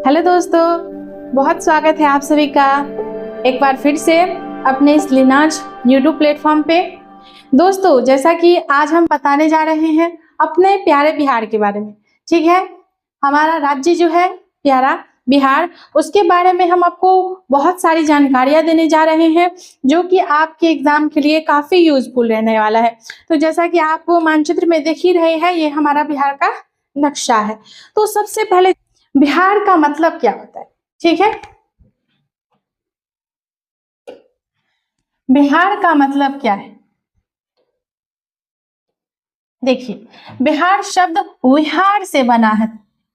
Hello दोस्तों, बहुत स्वागत है आप सभी का एक बार फिर से अपने इस लिनाज यूट्यूब प्लेटफॉर्म पे। दोस्तों, जैसा कि आज हम बताने जा रहे हैं अपने प्यारे बिहार के बारे में। ठीक है, हमारा राज्य जो है प्यारा बिहार, उसके बारे में हम आपको बहुत सारी जानकारियां देने जा रहे हैं जो कि आपके एग्जाम के लिए काफी यूजफुल रहने वाला है। तो जैसा कि आप मानचित्र में देख ही रहे हैं, ये हमारा बिहार का नक्शा है। तो सबसे पहले बिहार का मतलब क्या होता है? ठीक है, बिहार का मतलब क्या है? देखिए, बिहार शब्द विहार से बना है।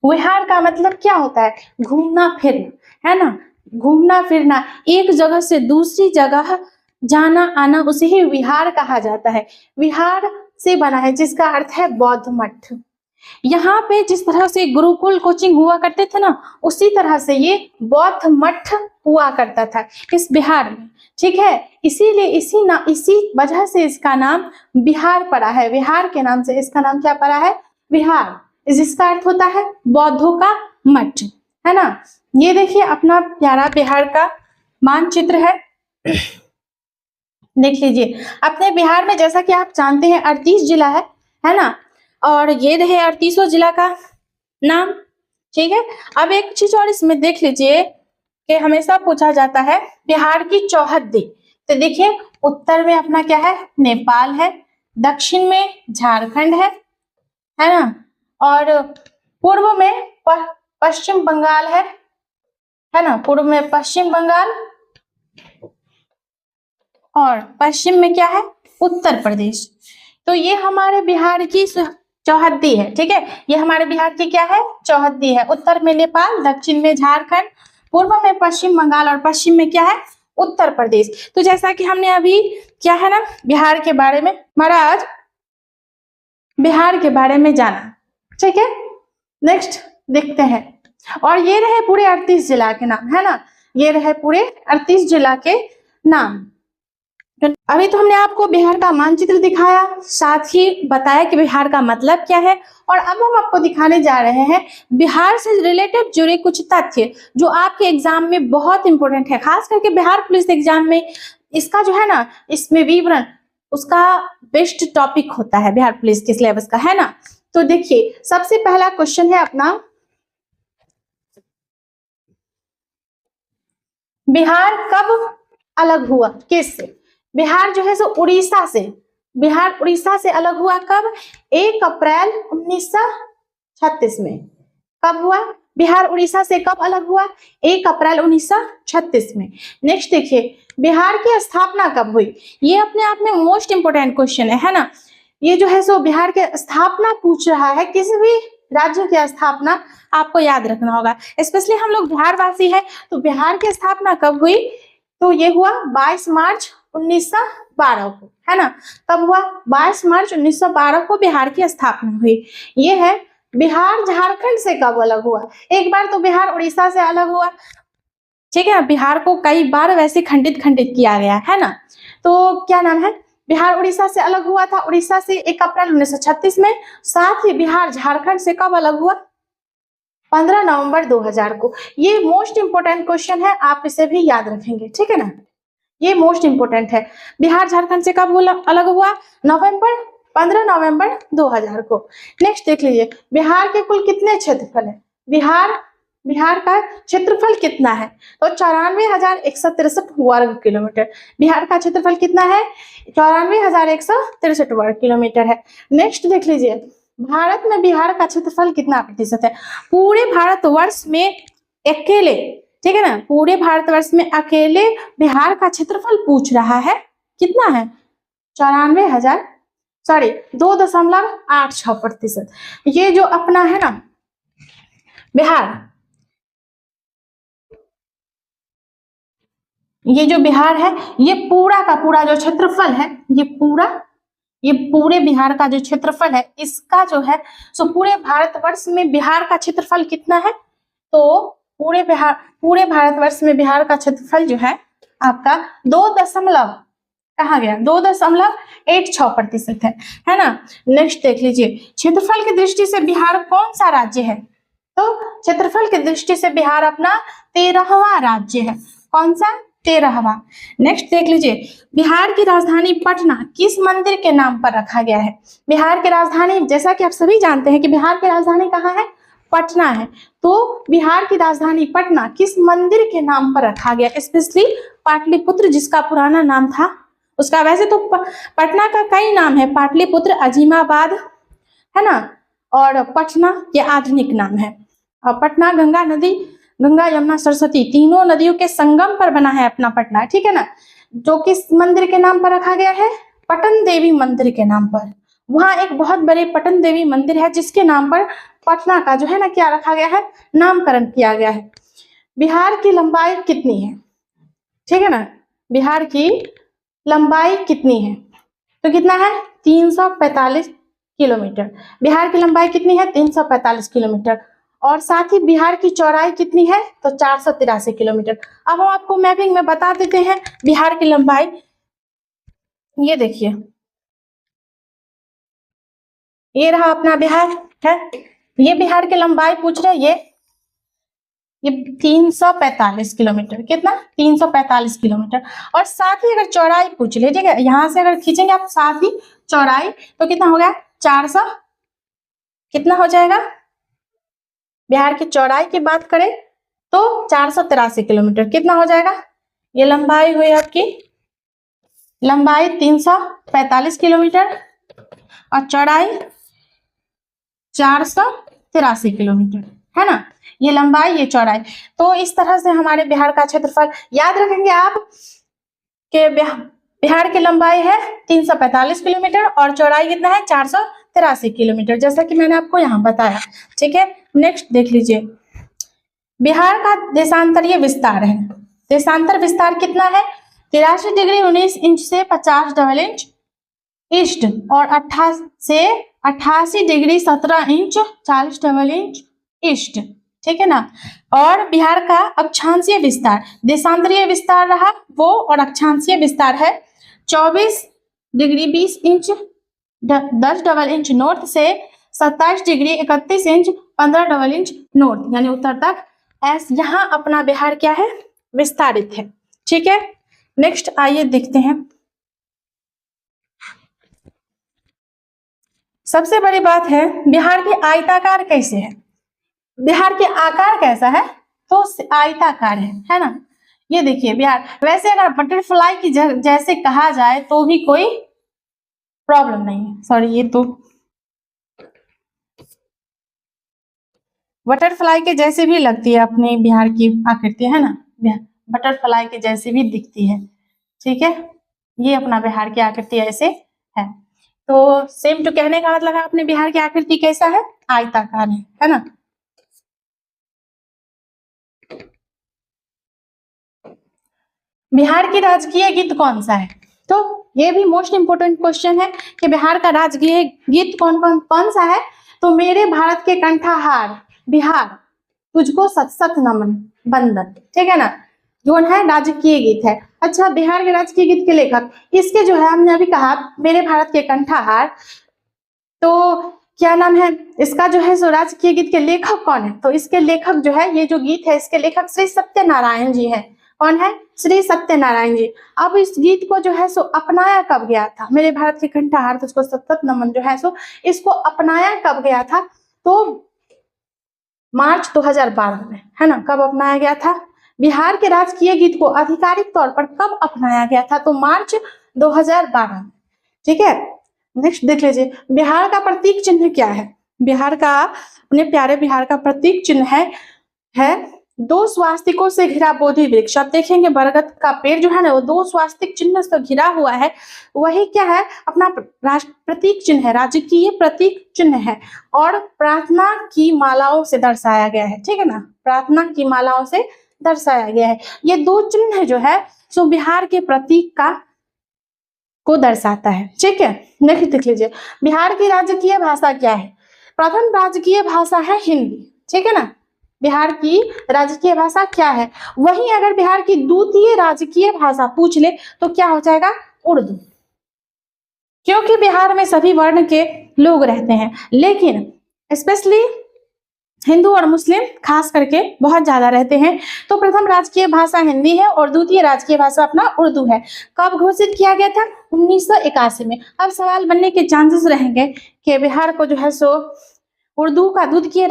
विहार का मतलब क्या होता है? घूमना फिरना, है ना। घूमना फिरना, एक जगह से दूसरी जगह जाना आना, उसे ही विहार कहा जाता है। विहार से बना है जिसका अर्थ है बौद्ध मठ। यहाँ पे जिस तरह से गुरुकुल कोचिंग हुआ करते थे ना, उसी तरह से ये बौद्ध मठ हुआ करता था इस बिहार में। ठीक है, इसीलिए इसी वजह से इसका नाम बिहार पड़ा है। बिहार के नाम से इसका नाम क्या पड़ा है? बिहार, जिसका अर्थ होता है बौद्धों का मठ, है ना। ये देखिए अपना प्यारा बिहार का मानचित्र है। देख लीजिए, अपने बिहार में जैसा कि आप जानते हैं 38 जिला है ना। और ये रहे 38 जिला का नाम। ठीक है, अब एक चीज और इसमें देख लीजिए कि हमेशा पूछा जाता है बिहार की चौहद्दी। तो देखिए, उत्तर में अपना क्या है? नेपाल है। दक्षिण में झारखंड है ना। और पूर्व में पश्चिम बंगाल है ना। पूर्व में पश्चिम बंगाल और पश्चिम में क्या है? उत्तर प्रदेश। तो ये हमारे बिहार की चौहद्दी है। ठीक है, ये हमारे बिहार की क्या है? चौहद्दी है। उत्तर में नेपाल, दक्षिण में झारखंड, पूर्व में पश्चिम बंगाल और पश्चिम में क्या है? उत्तर प्रदेश। तो जैसा कि हमने अभी क्या है ना बिहार के बारे में, महाराज बिहार के बारे में जाना। ठीक है, नेक्स्ट देखते हैं। और ये रहे पूरे 38 जिला के नाम, है ना। ये रहे पूरे 38 जिला के नाम। अभी तो हमने आपको बिहार का मानचित्र दिखाया, साथ ही बताया कि बिहार का मतलब क्या है। और अब हम आपको दिखाने जा रहे हैं बिहार से रिलेटेड जुड़े कुछ तथ्य जो आपके एग्जाम में बहुत इंपॉर्टेंट है, खास करके बिहार पुलिस एग्जाम में। इसका जो है ना, इसमें विवरण उसका बेस्ट टॉपिक होता है बिहार पुलिस के सिलेबस का, है ना। तो देखिए, सबसे पहला क्वेश्चन है अपना, बिहार कब अलग हुआ? किससे? बिहार जो है सो उड़ीसा से, बिहार उड़ीसा से अलग हुआ कब? 1 अप्रैल 1936 में। कब हुआ? बिहार उड़ीसा से कब अलग हुआ? 1 अप्रैल 1936 में। नेक्स्ट देखिए, बिहार की स्थापना कब हुई? ये अपने आप में मोस्ट इंपोर्टेंट क्वेश्चन है ना। ये जो है सो बिहार के स्थापना पूछ रहा है, किसी भी राज्य की स्थापना आपको याद रखना होगा। स्पेशली हम लोग बिहार वासी है, तो बिहार की स्थापना कब हुई? तो ये हुआ 22 मार्च 1912 को, है ना। कब हुआ? 22 मार्च 1912 को बिहार की स्थापना हुई। ये है। बिहार झारखंड से कब अलग हुआ? एक बार तो बिहार उड़ीसा से अलग हुआ। ठीक है, बिहार को कई बार वैसे खंडित किया गया है ना। तो क्या नाम है? बिहार उड़ीसा से अलग हुआ था, उड़ीसा से 1 अप्रैल 1936 में। साथ ही बिहार झारखंड से कब अलग हुआ? 15 नवंबर 2000 को। ये मोस्ट इंपोर्टेंट क्वेश्चन है, आप इसे भी याद रखेंगे। ठीक है ना, ये मोस्ट इंपोर्टेंट है। बिहार झारखंड से कब अलग हुआ? 15 नवंबर 2000 को। नेक्स्ट देख लीजिए, बिहार के कुल कितने क्षेत्रफल है? बिहार का क्षेत्रफल कितना है? तो 94,163 वर्ग किलोमीटर। बिहार का क्षेत्रफल कितना है? 94,163 वर्ग किलोमीटर है। नेक्स्ट देख लीजिए, भारत में बिहार का क्षेत्रफल कितना प्रतिशत है? पूरे भारतवर्ष में अकेले, ठीक है ना, पूरे भारतवर्ष में अकेले बिहार का क्षेत्रफल पूछ रहा है। कितना है? 2.86%। ये जो अपना है ना बिहार, ये जो बिहार है, ये पूरा का पूरा जो क्षेत्रफल है, ये पूरे बिहार का जो क्षेत्रफल है, इसका जो है सो पूरे भारतवर्ष में बिहार का क्षेत्रफल कितना है? तो पूरे भारतवर्ष में बिहार का क्षेत्रफल जो है आपका 2.86% है ना। नेक्स्ट देख लीजिए, क्षेत्रफल की दृष्टि से बिहार कौन सा राज्य है? तो क्षेत्रफल की दृष्टि से बिहार अपना 13वां राज्य है। कौन सा? 13वां। नेक्स्ट देख लीजिए, बिहार की राजधानी पटना किस मंदिर के नाम पर रखा गया है? बिहार की राजधानी, जैसा कि आप सभी जानते हैं कि बिहार की राजधानी कहाँ है? पटना है। तो बिहार की राजधानी पटना किस मंदिर के नाम पर रखा गया? स्पेशली पाटलिपुत्र, जिसका पुराना नाम था उसका, वैसे तो पटना का कई नाम है, पाटलिपुत्र, अजीमाबाद, है ना, और पटना ये आधुनिक नाम है। और पटना गंगा नदी, गंगा यमुना सरस्वती तीनों नदियों के संगम पर बना है अपना पटना, ठीक है ना। जो किस मंदिर के नाम पर रखा गया है? पटन देवी मंदिर के नाम पर। वहां एक बहुत बड़े पटन देवी मंदिर है जिसके नाम पर पटना का जो है ना क्या रखा गया है? नामकरण किया गया है। बिहार की लंबाई कितनी है? ठीक है ना, बिहार की लंबाई कितनी है? तो कितना है? 345 किलोमीटर। बिहार की लंबाई कितनी है? 345 किलोमीटर। और साथ ही बिहार की चौड़ाई कितनी है? तो 483 किलोमीटर। अब हम आपको मैपिंग में बता देते हैं बिहार की लंबाई। ये देखिए, ये रहा अपना बिहार है, ये बिहार की लंबाई पूछ रहे, ये 345 किलोमीटर। कितना? 345 किलोमीटर। और साथ ही अगर चौड़ाई पूछ ले, ठीक है, यहां से अगर खींचेंगे आप साथ ही चौड़ाई, तो कितना हो गया? 400, कितना हो जाएगा? बिहार की चौड़ाई की बात करें तो 483 किलोमीटर। कितना हो जाएगा? ये लंबाई हुई आपकी, लंबाई 345 किलोमीटर और चौड़ाई 483 किलोमीटर, है ना। ये लंबाई, ये चौड़ाई। तो इस तरह से हमारे बिहार का क्षेत्रफल याद रखेंगे आप कि बिहार की लंबाई है 345 किलोमीटर और चौड़ाई कितना है? 483 किलोमीटर, जैसा कि मैंने आपको यहाँ बताया, ठीक है। नेक्स्ट देख लीजिए, बिहार का देशांतरीय विस्तार है। देशांतर विस्तार कितना है? 83 डिग्री 19 इंच से 50 डबल इंच ईस्ट और 88 degree 17 inch 40 double inch east, ठीक है ना। और बिहार का अक्षांशीय विस्तार, देशांतरीय विस्तार रहा वो, और अक्षांशीय विस्तार है 24 degree 20 inch 10 double inch north से 27 degree 31 inch 15 double inch north, यानी उत्तर तक। यहाँ अपना बिहार क्या है? विस्तारित है, ठीक है। नेक्स्ट आइए देखते हैं, सबसे बड़ी बात है बिहार की आयताकार कैसे है? बिहार के आकार कैसा है? तो आयताकार है ना। ये देखिए बिहार, वैसे अगर बटरफ्लाई की जैसे कहा जाए तो भी कोई प्रॉब्लम नहीं है। सॉरी, ये तो बटरफ्लाई के जैसे भी लगती है अपने बिहार की आकृति, है ना, बटरफ्लाई के जैसे भी दिखती है, ठीक है। ये अपना बिहार की आकृति ऐसे है। तो सेम टू कहने का मतलब है अपने बिहार की आकृति कैसा है? आयताकार है ना। बिहार की राजकीय गीत कौन सा है? तो ये भी मोस्ट इंपोर्टेंट क्वेश्चन है कि बिहार का राजकीय गीत कौन सा है? तो मेरे भारत के कंठाहार बिहार, तुझको सत सत नमन बंदन, ठीक है ना, जो है राजकीय गीत है। अच्छा, बिहार के राजकीय गीत के लेखक, इसके जो है हमने अभी कहा मेरे भारत के कंठाहार, तो क्या नाम है इसका जो है सो राजकीय गीत के लेखक कौन है? तो इसके लेखक जो है, ये जो गीत है इसके लेखक श्री सत्यनारायण जी हैं। कौन है? श्री सत्यनारायण जी। अब इस गीत को जो है सो अपनाया कब गया था? मेरे भारत के कंठाहार तुझको सतत नमन जो है सो इसको अपनाया कब गया था? तो मार्च 2012 में, है ना। कब अपनाया गया था? बिहार के राजकीय गीत को आधिकारिक तौर पर कब अपनाया गया था? तो मार्च 2012 में, ठीक है। नेक्स्ट देख लीजिए, बिहार का प्रतीक चिन्ह क्या है? बिहार का, अपने प्यारे बिहार का प्रतीक चिन्ह है 2 स्वास्तिकों से घिरा बोधि वृक्ष। आप देखेंगे बरगद का पेड़ जो है ना वो 2 स्वास्तिक चिन्ह से घिरा हुआ है, वही क्या है? अपना राष्ट्र प्रतीक चिन्ह है, राजकीय प्रतीक चिन्ह है। और प्रार्थना की मालाओं से दर्शाया गया है, ठीक है ना, प्रार्थना की मालाओं से दर्शाया गया है। ये 2 चिन्ह जो है सो बिहार के प्रतीक को दर्शाता है, ठीक है। नेक्स्ट देख लीजिए, बिहार की राजकीय भाषा क्या है? प्रथम राजकीय भाषा है हिंदी, ठीक है ना। बिहार की राजकीय भाषा क्या है? वहीं अगर बिहार की द्वितीय राजकीय भाषा पूछ ले तो क्या हो जाएगा? उर्दू, क्योंकि बिहार में सभी वर्ण के लोग रहते हैं, लेकिन स्पेशली हिंदू और मुस्लिम खास करके बहुत ज्यादा रहते हैं। तो प्रथम राजकीय भाषा हिंदी है और द्वितीय राजकीय भाषा अपना उर्दू है। कब घोषित किया गया था? 1981 में। अब सवाल बनने के चांसेस रहेंगे कि बिहार को जो है सो उर्दू का द्वितीय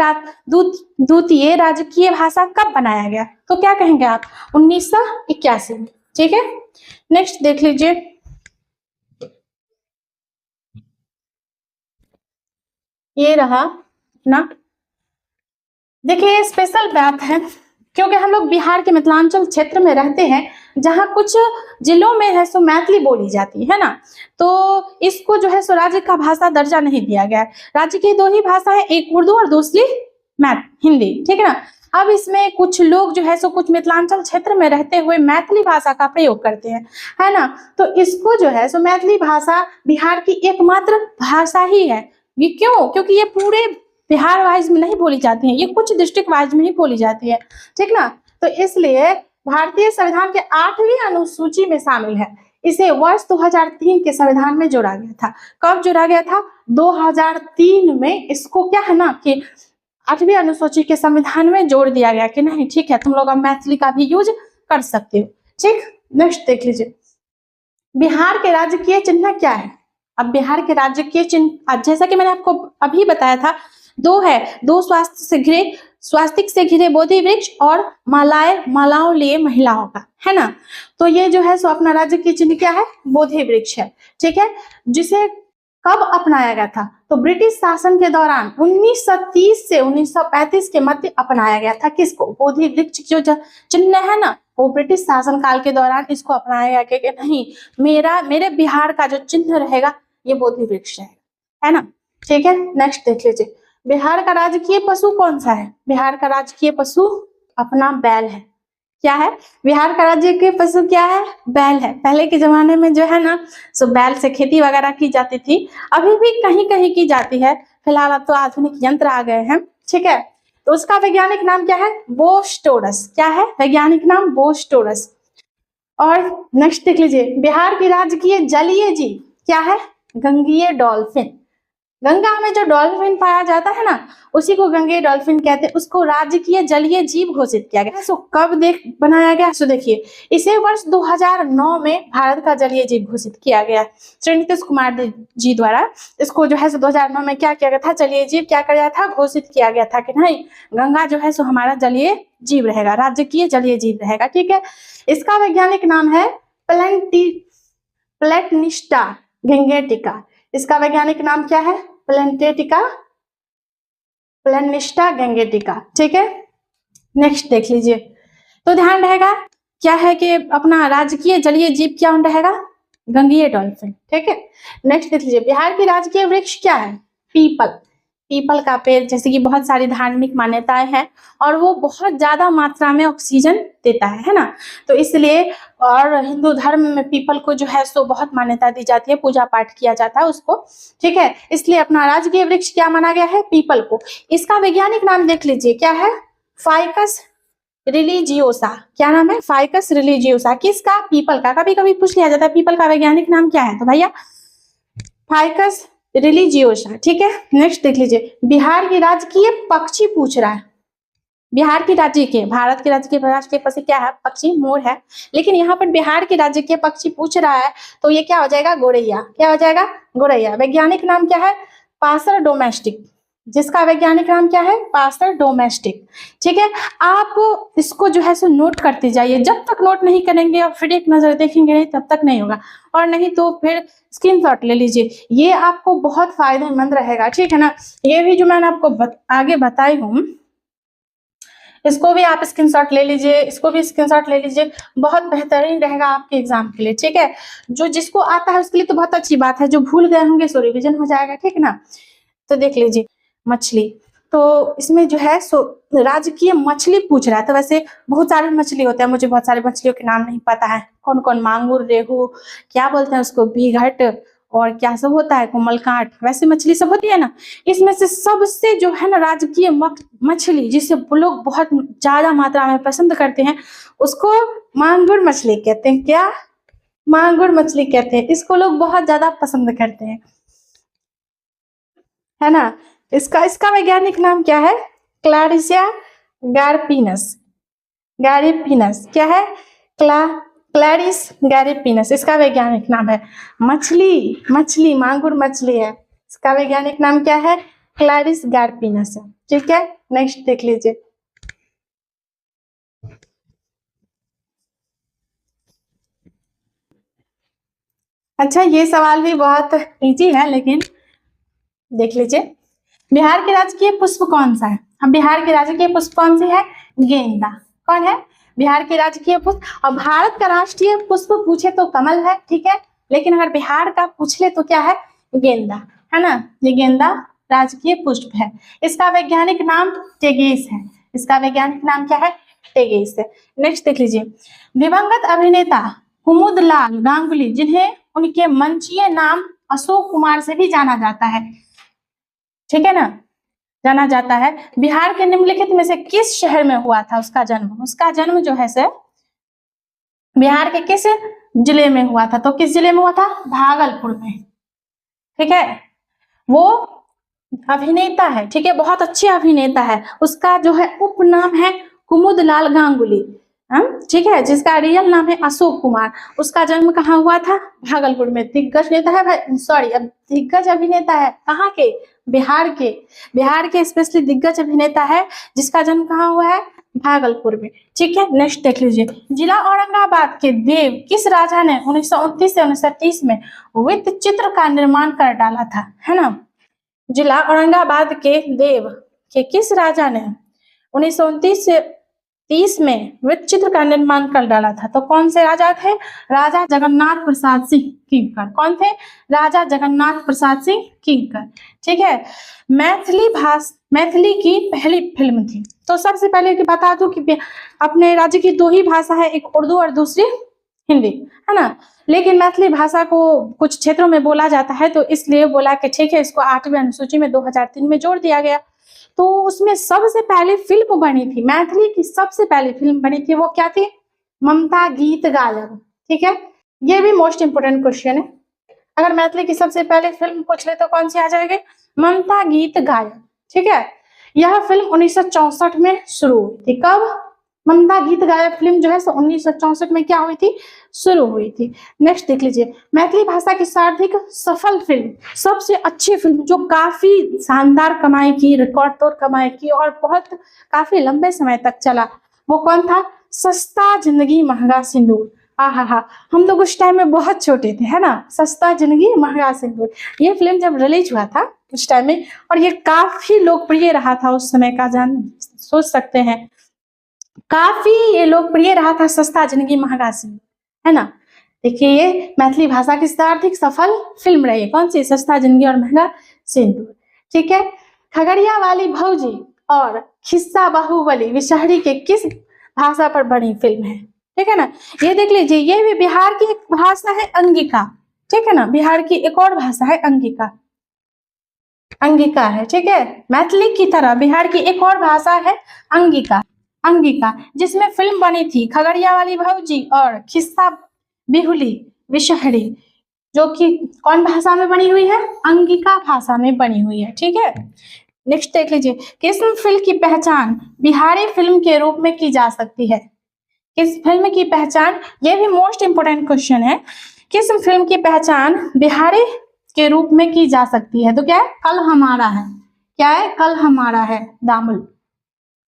राजकीय भाषा कब बनाया गया? तो क्या कहेंगे आप? 1981 में। ठीक है, नेक्स्ट देख लीजिए। ये रहा अपना, देखिए स्पेशल बात है क्योंकि हम लोग बिहार के मिथिलांचल क्षेत्र में रहते हैं, जहाँ कुछ जिलों में है सो मैथिली बोली जाती है ना, तो इसको जो है सो राज्य का भाषा दर्जा नहीं दिया गया है। राज्य की दो ही भाषा है, एक उर्दू और दूसरी हिंदी, ठीक है ना। अब इसमें कुछ लोग जो है सो कुछ मिथिलांचल क्षेत्र में रहते हुए मैथिली भाषा का प्रयोग करते हैं, है ना। तो इसको जो है सो मैथिली भाषा बिहार की एकमात्र भाषा ही है। ये क्यों? क्योंकि ये पूरे बिहार वाइज में नहीं बोली जाती है, ये कुछ डिस्ट्रिक्ट वाइज में ही बोली जाती है, ठीक ना। तो इसलिए भारतीय संविधान के 8वीं अनुसूची में शामिल है। इसे वर्ष 2003 के संविधान में जोड़ा गया था। कब जोड़ा गया था? 2003 में इसको क्या है ना कि 8वीं अनुसूची के संविधान में जोड़ दिया गया कि नहीं, ठीक है, तुम लोग अब मैथिली का भी यूज कर सकते हो। ठीक, नेक्स्ट देख लीजिए। बिहार के राजकीय चिन्ह क्या है? अब बिहार के राजकीय चिन्ह जैसा कि मैंने आपको अभी बताया था, दो है, दो स्वास्तिक से घिरे बोधि वृक्ष और मालाओं लिए महिलाओं का, है ना। तो ये जो है सो अपना राज्य की चिन्ह क्या है? बोधि वृक्ष है, ठीक है। जिसे कब अपनाया गया था? तो ब्रिटिश शासन के दौरान 1930 से 1935 के मध्य अपनाया गया था। किसको? बोधि वृक्ष जो चिन्ह है ना, वो ब्रिटिश शासन काल के दौरान इसको अपनाया गया कि नहीं, मेरे बिहार का जो चिन्ह रहेगा ये बोधि वृक्ष है ना। ठीक है, नेक्स्ट देख लीजिए। बिहार का राजकीय पशु कौन सा है? बिहार का राजकीय पशु अपना बैल है। क्या है? बिहार का राजकीय पशु क्या है? बैल है। पहले के जमाने में जो है ना सो बैल से खेती वगैरह की जाती थी, अभी भी कहीं कहीं की जाती है, फिलहाल अब तो आधुनिक यंत्र आ गए हैं, ठीक है। तो उसका वैज्ञानिक नाम क्या है? Bos taurus. क्या है वैज्ञानिक नाम? Bos taurus. और नेक्स्ट देख लीजिए। बिहार की राजकीय जलीय जीव क्या है? गंगीय डॉल्फिन। गंगा में जो डॉल्फिन पाया जाता है ना, उसी को गंगेय डॉल्फिन कहते हैं। उसको राजकीय जलीय जीव घोषित किया गया। सो कब बनाया गया? सो देखिए, इसे वर्ष 2009 में भारत का जलीय जीव घोषित किया गया श्री नीतीश कुमार जी द्वारा। इसको जो है सो 2009 में क्या किया गया था? जलीय जीव क्या किया था? घोषित किया गया था कि नहीं, गंगा जो है सो हमारा जलीय जीव रहेगा, राजकीय जलीय जीव रहेगा, ठीक है। इसका वैज्ञानिक नाम है प्लेटनिस्टा गंगेटिका। इसका वैज्ञानिक नाम क्या है? प्लेटनिस्टा गंगेटिका, ठीक है। नेक्स्ट देख लीजिए। तो ध्यान रहेगा क्या है कि अपना राजकीय जलीय जीव क्या रहेगा? गंगीय डॉल्फिन, ठीक है। नेक्स्ट देख लीजिए। बिहार की राजकीय वृक्ष क्या है? पीपल। पीपल का पेड़, जैसे कि बहुत सारी धार्मिक मान्यताएं हैं और वो बहुत ज्यादा मात्रा में ऑक्सीजन देता है ना, तो इसलिए और हिंदू धर्म में पीपल को जो है सो बहुत मान्यता दी जाती है, पूजा पाठ किया जाता है उसको, ठीक है। इसलिए अपना राजकीय वृक्ष क्या माना गया है? पीपल को। इसका वैज्ञानिक नाम देख लीजिए क्या है? Ficus religiosa. क्या नाम है? Ficus religiosa. किसका? पीपल का। कभी कभी पूछ लिया जाता है पीपल का वैज्ञानिक नाम क्या है, तो भैया फाइकस रिलीजियोसा, ठीक है। नेक्स्ट देख लीजिए। बिहार की राजकीय पक्षी पूछ रहा है। बिहार की राज्य के, भारत के राज्य के राष्ट्रीय पक्षी क्या है? पक्षी मोर है, लेकिन यहाँ पर बिहार के राज्य के पक्षी पूछ रहा है तो ये क्या हो जाएगा? गोरैया। क्या हो जाएगा? गोरैया। वैज्ञानिक नाम क्या है? Passer domestic. जिसका वैज्ञानिक नाम क्या है? पासर डोमेस्टिक, ठीक है। आप इसको जो है सो नोट करते जाइए, जब तक नोट नहीं करेंगे और फिर एक नजर देखेंगे नहीं तब तक नहीं होगा, और नहीं तो फिर स्क्रीनशॉट ले लीजिए, ये आपको बहुत फायदेमंद रहेगा, ठीक है ना। ये भी जो मैंने आपको आगे बताई हूँ, इसको भी आप स्क्रीनशॉट ले लीजिए, इसको भी स्क्रीनशॉट ले लीजिए, बहुत बेहतरीन रहेगा आपके एग्जाम के लिए, ठीक है। जो जिसको आता है उसके लिए तो बहुत अच्छी बात है, जो भूल गए होंगे सो रिविजन हो जाएगा, ठीक है ना। तो देख लीजिए मछली, तो इसमें जो है सो राजकीय मछली पूछ रहा है। तो वैसे बहुत सारे मछली होते हैं, मुझे बहुत सारी मछलियों के नाम नहीं पता है, कौन कौन, मांगुर, रेहू, क्या बोलते हैं उसको, बीघट, और क्या सब होता है, कोमलकांट, वैसे मछली सब होती है ना। इसमें से सबसे जो है ना राजकीय मछली जिसे लोग बहुत ज्यादा मात्रा में पसंद करते हैं, उसको मांगुर मछली कहते हैं। क्या? मांगुर मछली कहते हैं। इसको लोग बहुत ज्यादा पसंद करते हैं, है ना। इसका वैज्ञानिक नाम क्या है? क्लारिसिया गारपिनस, गैरिपिनस क्या है? क्लैरिस गैरिपिनस, इसका वैज्ञानिक नाम है। मछली मांगुर मछली है, इसका वैज्ञानिक नाम क्या है? क्लैरिस गैरिपिनस है। ठीक है, नेक्स्ट देख लीजिए। अच्छा, ये सवाल भी बहुत इजी है, लेकिन देख लीजिए। बिहार के राजकीय पुष्प कौन सा है? हम बिहार की राजकीय पुष्प कौन सी है? गेंदा। कौन है बिहार की राजकीय पुष्प? और भारत का राष्ट्रीय पुष्प पूछे तो कमल है, ठीक है, लेकिन अगर बिहार का पूछ ले तो क्या है? गेंदा, है ना। ये गेंदा राजकीय पुष्प है। इसका वैज्ञानिक नाम टेगेस है। इसका वैज्ञानिक नाम क्या है? टेगेस है। नेक्स्ट देख लीजिए। दिवंगत अभिनेता कुमुदलाल गांगुली, जिन्हें उनके मंचीय नाम अशोक कुमार से भी जाना जाता है, ठीक है ना, जाना जाता है, बिहार के निम्नलिखित में से किस शहर में हुआ था उसका जन्म? उसका जन्म जो है से बिहार के किस जिले में हुआ था? तो किस जिले में हुआ था? भागलपुर में, ठीक है। वो अभिनेता है, ठीक है, बहुत अच्छे अभिनेता है। उसका जो है उपनाम है कुमुदलाल गांगुली, ठीक है, जिसका रियल नाम है अशोक कुमार। उसका जन्म कहाँ हुआ था? भागलपुर में। दिग्गज नेता है भाई, सॉरी, अब दिग्गज अभिनेता है कहाँ के? बिहार के स्पेशली दिग्गज अभिनेता है, जिसका जन्म कहाँ हुआ है? भागलपुर में। ठीक है, नेक्स्ट देख लीजिए। जिला औरंगाबाद के देव किस राजा ने 1929 से 1930 में वृत्त चित्र का निर्माण कर डाला था, है ना। जिला औरंगाबाद के देव के किस राजा ने 1929 से 30 में वृत्त चित्र का निर्माण कर डाला था? तो कौन से राजा थे? राजा जगन्नाथ प्रसाद सिंह किंकर। कौन थे? राजा जगन्नाथ प्रसाद सिंह किंकर। ठीक है, मैथिली की पहली फिल्म थी। तो सबसे पहले कि बता दूं कि अपने राज्य की दो ही भाषा है, एक उर्दू और दूसरी हिंदी, है ना। लेकिन मैथिली भाषा को कुछ क्षेत्रों में बोला जाता है, तो इसलिए बोला कि ठीक है, इसको 8वीं अनुसूची में 2003 में जोड़ दिया गया। तो उसमें सबसे पहले फिल्म बनी थी, मैथिली की सबसे पहली फिल्म बनी थी, वो क्या थी? ममता गीत गायब। ठीक है, ये भी मोस्ट इंपोर्टेंट क्वेश्चन है। अगर मैथिली की सबसे पहले फिल्म पूछ ले तो कौन सी आ जाएगी? ममता गीत गायब। ठीक है, यह फिल्म 1964 में शुरू हुई थी। कब? ममता गीत गायब फिल्म जो है 1964 में क्या हुई थी? शुरू हुई थी। नेक्स्ट देख लीजिए। मैथिली भाषा की सर्वाधिक सफल फिल्म, सबसे अच्छी फिल्म जो काफी शानदार कमाई की, रिकॉर्ड तोड़ कमाई की और बहुत काफी लंबे समय तक चला, वो कौन था? सस्ता जिंदगी महंगा सिंदूर। हा, हम लोग उस टाइम में बहुत छोटे थे, है ना। सस्ता जिंदगी महंगा सिंदूर, ये फिल्म जब रिलीज हुआ था उस टाइम में, और ये काफी लोकप्रिय रहा था उस समय का, जान सोच सकते हैं, काफी ये लोकप्रिय रहा था सस्ता जिंदगी महंगा सिंदूर, है ना। देखिए, ये मैथिली भाषा की सर्वाधिक सफल फिल्म रही है, कौन सी? सस्ता जिंदगी और महंगा सिंदूर। ठीक है, खगड़िया वाली भौजी और खिस्सा बाहुबली विषहरी के किस भाषा पर बनी फिल्म है? ठीक है ना, ये देख लीजिए। ये भी बिहार की एक भाषा है, अंगिका। ठीक है ना, बिहार की एक और भाषा है अंगिका, अंगिका है। ठीक है, मैथिली की तरह बिहार की एक और भाषा है अंगिका, जिसमें फिल्म बनी थी खगड़िया वाली भौजी और खिस्सा बिहुली विषहरी, जो कि कौन भाषा में बनी हुई है? अंगिका भाषा में बनी हुई है। ठीक है, नेक्स्ट देख लीजिए। किस फिल्म की पहचान बिहारी फिल्म के रूप में की जा सकती है? किस फिल्म की पहचान, ये भी मोस्ट इंपोर्टेंट क्वेश्चन है, किस फिल्म की पहचान बिहारी के रूप में की जा सकती है? तो क्या है? कल हमारा है। क्या है? कल हमारा है दामुल।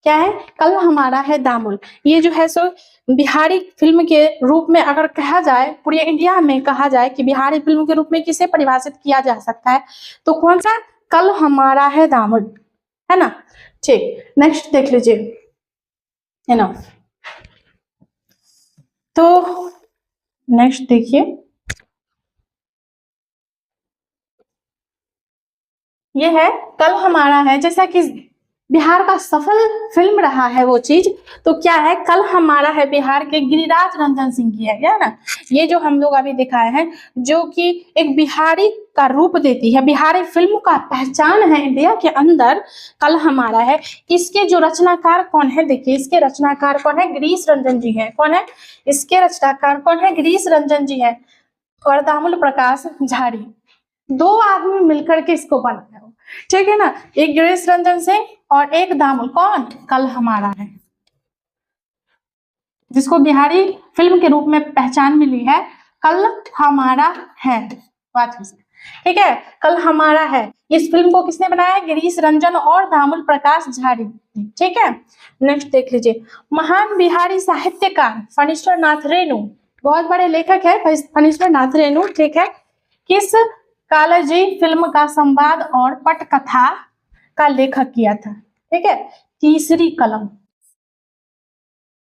क्या है? कल हमारा है दामुल। ये जो है सो बिहारी फिल्म के रूप में अगर कहा जाए, पूरे इंडिया में कहा जाए कि बिहारी फिल्म के रूप में किसे परिभाषित किया जा सकता है, तो कौन सा? कल हमारा है दामुल, है ना। ठीक, नेक्स्ट देख लीजिए, है ना। तो नेक्स्ट देखिए, ये है कल हमारा है, जैसा कि बिहार का सफल फिल्म रहा है वो चीज, तो क्या है? कल हमारा है बिहार के गिरिराज रंजन सिंह की है ना। ये जो हम लोग अभी दिखाए हैं, जो कि एक बिहारी का रूप देती है, बिहारी फिल्म का पहचान है इंडिया के अंदर, कल हमारा है। इसके जो रचनाकार कौन है? देखिए, इसके रचनाकार कौन है? गिरीश रंजन जी है। कौन है इसके रचनाकार? कौन है? गिरीश रंजन जी है और दामुल प्रकाश झाड़ी। दो आदमी मिलकर के इसको बनाया हो, ठीक है ना। एक गिरीश रंजन सिंह और एक दामुल, कौन, कल हमारा है, जिसको बिहारी फिल्म के रूप में पहचान मिली है, कल हमारा है, ठीक है, कल हमारा है। इस फिल्म को किसने बनाया, गिरीश रंजन और दामुल प्रकाश झाड़ी, ठीक है। नेक्स्ट देख लीजिए, महान बिहारी साहित्यकार फणीश्वर नाथ रेणु, बहुत बड़े लेखक है फणीश्वर नाथ रेणु, ठीक है, किस कालजी फिल्म का संवाद और पटकथा का लेखक किया था, ठीक है, तीसरी कलम।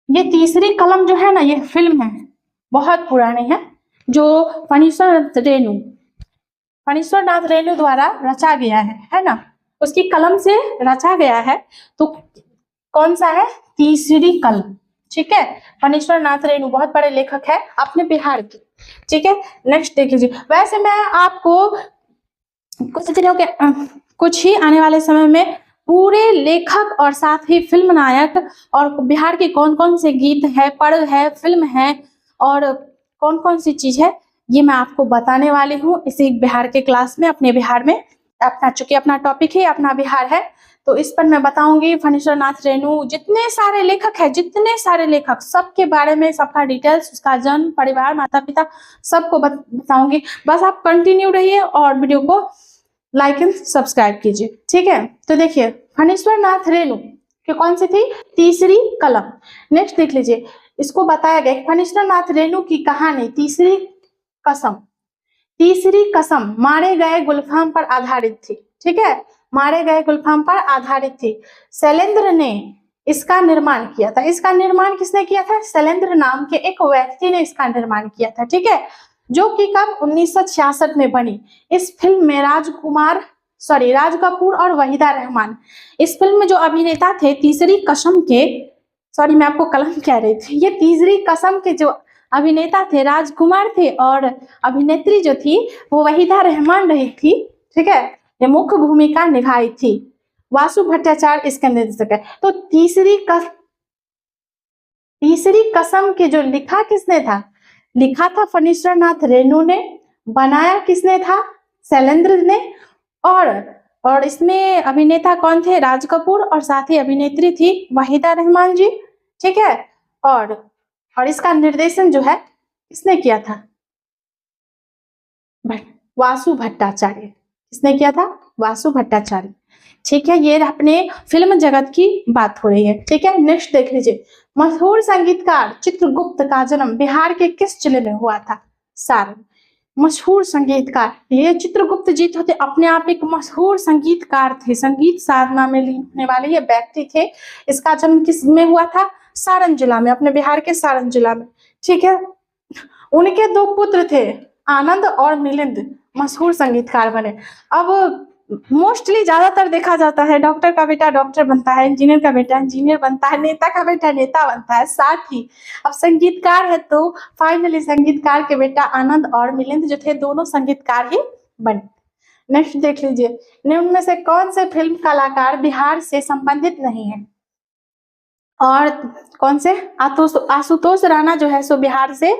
ये तीसरी कलम जो है ना, ये फिल्म है, बहुत पुरानी है, जो फणीश्वर नाथ रेणु द्वारा रचा गया है ना, उसकी कलम से रचा गया है। तो कौन सा है, तीसरी कलम, ठीक है। फणीश्वर नाथ रेणु बहुत बड़े लेखक है अपने बिहार के, ठीक है। नेक्स्ट देख लीजिए, वैसे मैं आपको कुछ दिनों के कुछ ही आने वाले समय में पूरे लेखक और साथ ही फिल्म नायक और बिहार के कौन कौन से गीत है, पढ़ है, फिल्म है और कौन कौन सी चीज है, ये मैं आपको बताने वाली हूँ इसी बिहार के क्लास में, अपने बिहार में। चूंकि अपना टॉपिक ही अपना बिहार है, तो इस पर मैं बताऊंगी फणीश्वर नाथ रेणु, जितने सारे लेखक है, जितने सारे लेखक, सबके बारे में, सबका डिटेल्स, उसका जन्म, परिवार, माता पिता, सबको बताऊंगी। बस आप कंटिन्यू रहिए और वीडियो को लाइक एंड सब्सक्राइब कीजिए, ठीक है। तो देखिए, फणीश्वर नाथ रेणु कि कौन सी थी, तीसरी कलम। नेक्स्ट देख लीजिए, इसको बताया गया फणीश्वर नाथ रेणु की कहानी तीसरी कसम, तीसरी कसम मारे गए गुलफाम पर आधारित थी, ठीक है, मारे गए गुलफाम पर आधारित थी। शैलेंद्र ने इसका निर्माण किया था। इसका निर्माण किसने किया था, शैलेंद्र नाम के एक व्यक्ति ने इसका निर्माण किया था, ठीक है, जो कि कब 1966 में बनी। इस फिल्म में राज कपूर और वहीदा रहमान, इस फिल्म में जो अभिनेता थे तीसरी कसम के, मैं आपको कलम कह रही थी, ये तीसरी कसम के जो अभिनेता थे राजकुमार थे और अभिनेत्री जो थी वो वहीदा रहमान रही थी, ठीक है, ये मुख्य भूमिका निभाई थी। वासु भट्टाचार्य इसके निर्देशक है। तो तीसरी कसम के जो लिखा किसने था, लिखा था फणीश्वर नाथ रेणु ने, बनाया किसने था, शैलेंद्र ने, और इसमें अभिनेता कौन थे, राज कपूर, और साथ ही अभिनेत्री थी वहीदा रहमान जी, ठीक है। और इसका निर्देशन जो है किसने किया था, वासु भट्टाचार्य, किसने किया था, वासु भट्टाचार्य, ठीक है। ये अपने फिल्म जगत की बात हो रही है, ठीक है। नेक्स्ट देख लीजिए, मशहूर संगीतकार चित्रगुप्त का जन्म बिहार के किस जिले में हुआ था, सारण। मशहूर संगीतकार, ये चित्रगुप्त जी थे, अपने आप एक मशहूर संगीतकार थे, संगीत साधना में लिखने वाले ये व्यक्ति थे। इसका जन्म किस में हुआ था, सारण जिला में, अपने बिहार के सारण जिला में, ठीक है। उनके दो पुत्र थे, आनंद और मिलिंद, मशहूर संगीतकार बने। अब मोस्टली ज्यादातर देखा जाता है डॉक्टर का बेटा डॉक्टर बनता है, इंजीनियर का बेटा इंजीनियर बनता है, नेता का बेटा नेता बनता है, साथ ही अब संगीतकार है तो फाइनली संगीतकार के बेटा आनंद और मिलिंद जो थे दोनों संगीतकार ही बने। नेक्स्ट देख लीजिए, निम्न में से कौन से फिल्म कलाकार बिहार से संबंधित नहीं है, और कौन से, आशुतोष राणा जो है सो बिहार से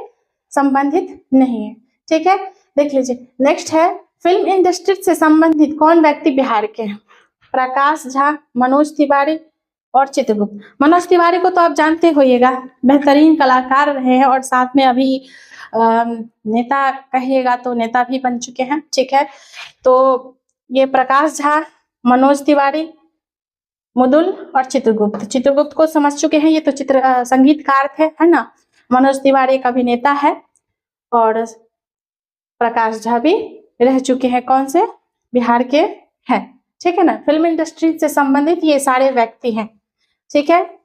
संबंधित नहीं है, ठीक है। देख लीजिए, नेक्स्ट है, फिल्म इंडस्ट्री से संबंधित कौन व्यक्ति बिहार के हैं, प्रकाश झा, मनोज तिवारी और चित्रगुप्त। मनोज तिवारी को तो आप जानते होइएगा, बेहतरीन कलाकार रहे हैं और साथ में अभी नेता कहिएगा तो नेता भी बन चुके हैं, ठीक है। तो ये प्रकाश झा, मनोज तिवारी, मुदुल और चित्रगुप्त को समझ चुके हैं, ये तो संगीतकार थे, है ना। मनोज तिवारी एक अभिनेता है और प्रकाश झा भी रह चुके हैं, कौन से, बिहार के हैं, ठीक है ना। फिल्म इंडस्ट्री से संबंधित ये सारे व्यक्ति हैं, ठीक है।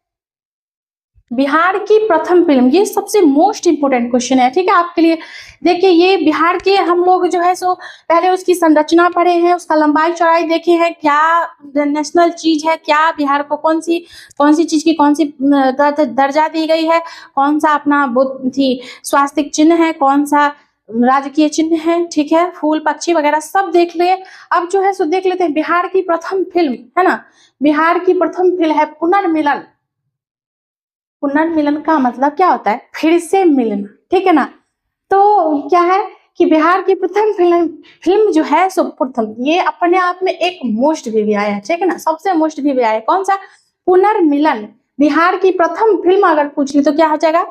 बिहार की प्रथम फिल्म, ये सबसे मोस्ट इंपोर्टेंट क्वेश्चन है, ठीक है, आपके लिए। देखिए, ये बिहार के हम लोग जो है सो पहले उसकी संरचना पढ़े हैं, उसका लंबाई चौड़ाई देखे हैं, क्या नेशनल चीज है, क्या बिहार को कौन सी चीज की कौन सी दर्जा दी गई है, कौन सा अपना थी स्वास्तिक चिन्ह है, कौन सा राजकीय चिन्ह है, ठीक है, फूल पक्षी वगैरह सब देख लिए। अब जो है सो देख लेते हैं बिहार की प्रथम फिल्म, है ना। बिहार की प्रथम फिल्म है पुनर्मिलन। पुनर्मिलन का मतलब क्या होता है, फिर से मिलना, ठीक है ना। तो क्या है कि बिहार की प्रथम फिल्म जो है सो प्रथम, ये अपने आप में एक मोस्ट भी आया है, ठीक है ना, सबसे मोस्ट भी आया है। कौन सा? पुनर्मिलन। बिहार की प्रथम फिल्म अगर पूछ ली तो क्या हो जाएगा?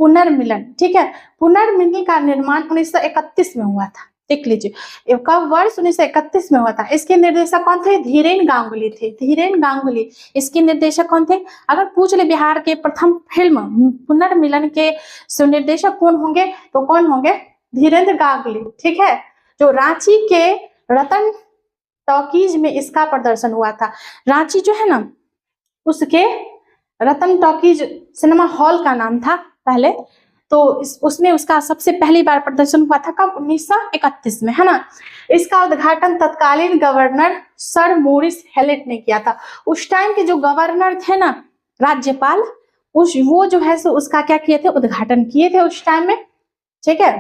पुनर्मिलन, ठीक है। पुनर्मिलन का निर्माण 1931 में हुआ था, देख लीजिए कब, वर्ष 1931 में हुआ था। इसके निर्देशक कौन थे? धीरेन गांगुली थे, धीरेन गांगुली इसके निर्देशक कौन थे? अगर पूछ ले बिहार के प्रथम फिल्म पुनर्मिलन के निर्देशक कौन होंगे, तो कौन होंगे? धीरेन्द्र गांगुली, ठीक है। जो रांची के रतन टॉकीज में इसका प्रदर्शन हुआ था। रांची जो है ना, उसके रतन टॉकीज सिनेमा हॉल का नाम था पहले, तो उसमें उसका सबसे पहली बार प्रदर्शन हुआ था कब? 1931 में, है ना। इसका उद्घाटन तत्कालीन गवर्नर सर मोरिस हेलेट ने किया था। उस टाइम के जो गवर्नर थे ना, राज्यपाल, वो जो है सो उसका क्या किए थे? उद्घाटन किए थे उस टाइम में, ठीक है,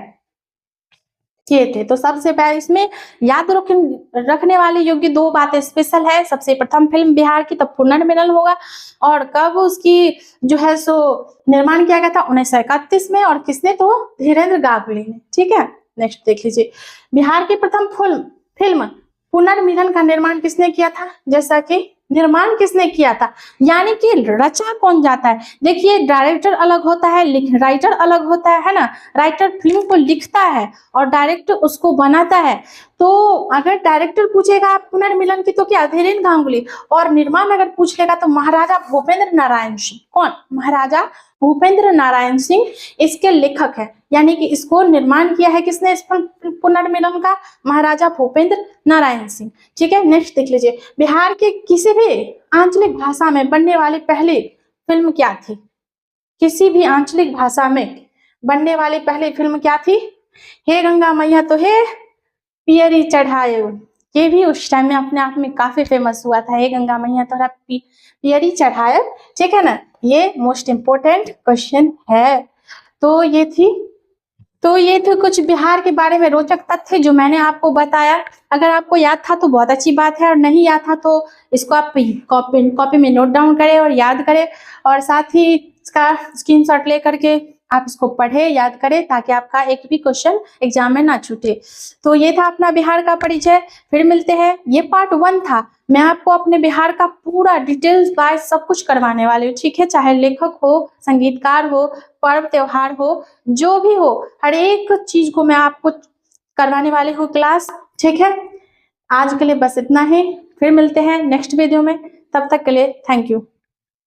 किए थे। तो सबसे पहले इसमें याद रखने वाली योग्य दो बातें स्पेशल है। सबसे प्रथम फिल्म बिहार की तब पुनर्मिलन होगा, और कब उसकी जो है सो निर्माण किया गया था? 1931 में, और किसने? तो धीरेन्द्र गांगुली ने, ठीक है। नेक्स्ट देख लीजिए, बिहार की प्रथम फिल्म पुनर्मिलन का निर्माण किसने किया था? जैसा कि निर्माण किसने किया था, यानी कि रचा कौन जाता है? देखिए डायरेक्टर अलग होता है, राइटर अलग होता है ना। राइटर फिल्म को लिखता है और डायरेक्टर उसको बनाता है। तो अगर डायरेक्टर पूछेगा पुनर्मिलन की तो क्या? धीरेन्द्र गांगुली। और निर्माण अगर पूछ लेगा तो महाराजा भूपेंद्र नारायण सिंह। कौन? महाराजा भूपेंद्र नारायण सिंह इसके लेखक है, यानी कि इसको निर्माण किया है किसने इस पुनर्मिलन का? महाराजा भूपेंद्र नारायण सिंह, ठीक है। नेक्स्ट देख लीजिए, बिहार के किसी भी आंचलिक भाषा में बनने वाली पहली फिल्म क्या थी? किसी भी आंचलिक भाषा में बनने वाली पहली फिल्म क्या थी? हे गंगा मैया तो हे पियरी चढ़ाए, ये भी उस टाइम में अपने आप में काफी फेमस हुआ था। हे गंगा मैया तोरा पियरी चढ़ाए, ठीक है ना। ये मोस्ट इम्पोर्टेंट क्वेश्चन है। तो ये थी कुछ बिहार के बारे में रोचक तथ्य जो मैंने आपको बताया। अगर आपको याद था तो बहुत अच्छी बात है, और नहीं याद था तो इसको आप कॉपी में नोट डाउन करें और याद करें, और साथ ही इसका स्क्रीनशॉट ले करके आप इसको पढ़े, याद करें, ताकि आपका एक भी क्वेश्चन एग्जाम में ना छूटे। तो ये था अपना बिहार का परिचय। फिर मिलते हैं। ये पार्ट 1 था। मैं आपको अपने बिहार का पूरा डिटेल्स बाय सब कुछ करवाने वाली हूँ, ठीक है। चाहे लेखक हो, संगीतकार हो, पर्व त्योहार हो, जो भी हो, हर एक चीज को मैं आपको करवाने वाली हूँ क्लास, ठीक है। आज के लिए बस इतना ही। फिर मिलते हैं नेक्स्ट वीडियो में। तब तक के लिए थैंक यू।